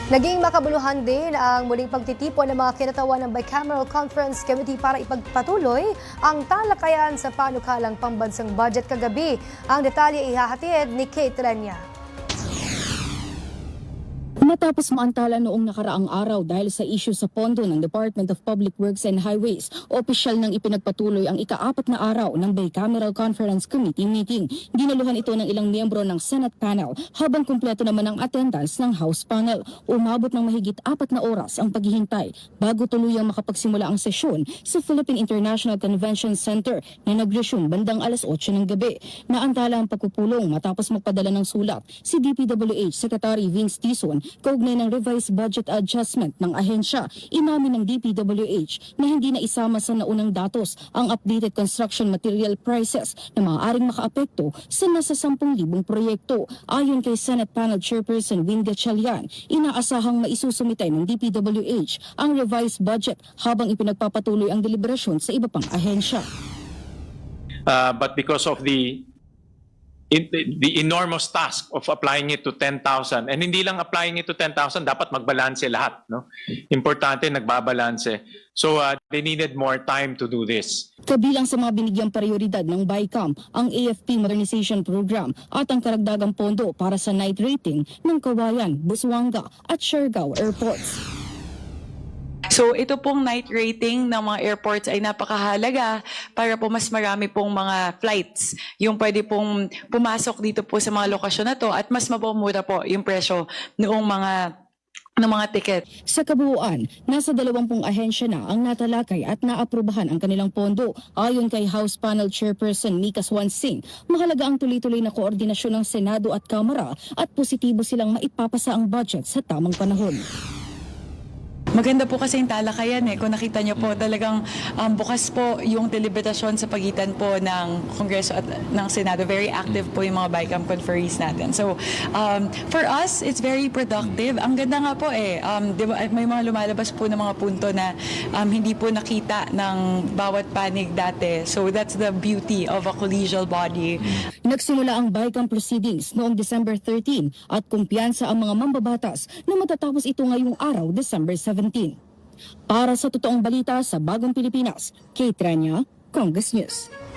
Naging makabuluhan din ang muling pagtitipon ng mga kinatawan ng Bicameral Conference Committee para ipagpatuloy ang talakayan sa panukalang pambansang budget kagabi. Ang detalye ihahatid ni Kate Renya. Matapos maantala noong nakaraang araw dahil sa issue sa pondo ng Department of Public Works and Highways, opisyal nang ipinagpatuloy ang ika-4 na araw ng Bicameral Conference Committee meeting. Dinaluhan ito ng ilang miyembro ng Senate panel habang kumpleto naman ang attendance ng House panel. Umabot ng mahigit 4 na oras ang paghihintay bago tuluyang makapagsimula ang sesyon sa Philippine International Convention Center na nag-resume bandang alas 8 ng gabi. Naantala ang pagpupulong matapos magpadala ng sulat si DPWH Secretary Vince Dizon kaugnay ng revised budget adjustment ng ahensya. Inamin ng DPWH na hindi na isama sa naunang datos ang updated construction material prices na maaaring makaapekto sa nasa 10,000 proyekto. Ayon kay Senate Panel Chairperson Win Gatchalian, inaasahang maisusumite ng DPWH ang revised budget habang ipinagpapatuloy ang deliberasyon sa iba pang ahensya. But because of the enormous task of applying it to 10,000, and hindi lang applying it to 10,000, dapat magbalanse lahat, no? Importante nagbabalanse. So they needed more time to do this. Kabilang sa mga binigyang prioridad ng BICAM ang AFP Modernization Program at ang karagdagang pondo para sa night rating ng Cauayan, Busuanga at Siargao airports. So ito pong night rating ng mga airports ay napakahalaga para po mas marami pong mga flights yung pwede pong pumasok dito po sa mga lokasyon na to at mas mapamura po yung presyo ng mga ticket. Sa kabuuan, nasa 20 ahensya na ang natalakay at naaprubahan ang kanilang pondo. Ayon kay House Panel Chairperson Mika Swansing, mahalaga ang tuloy-tuloy na koordinasyon ng Senado at Kamara at positibo silang maipapasa ang budget sa tamang panahon. Maganda po kasi yung talakayan Kung nakita niyo po talagang bukas po yung deliberasyon sa pagitan po ng Kongreso at ng Senado. Very active po yung mga BICAM conferees natin. So for us, it's very productive. Ang ganda nga po di ba, may mga lumalabas po ng mga punto na hindi po nakita ng bawat panig dati. So that's the beauty of a collegial body. Nagsimula ang BICAM proceedings noong December 13 at kumpiyansa ang mga mambabatas na matatapos ito ngayong araw, December 17. Para sa totoong balita sa Bagong Pilipinas, Kate Renya, Congress News.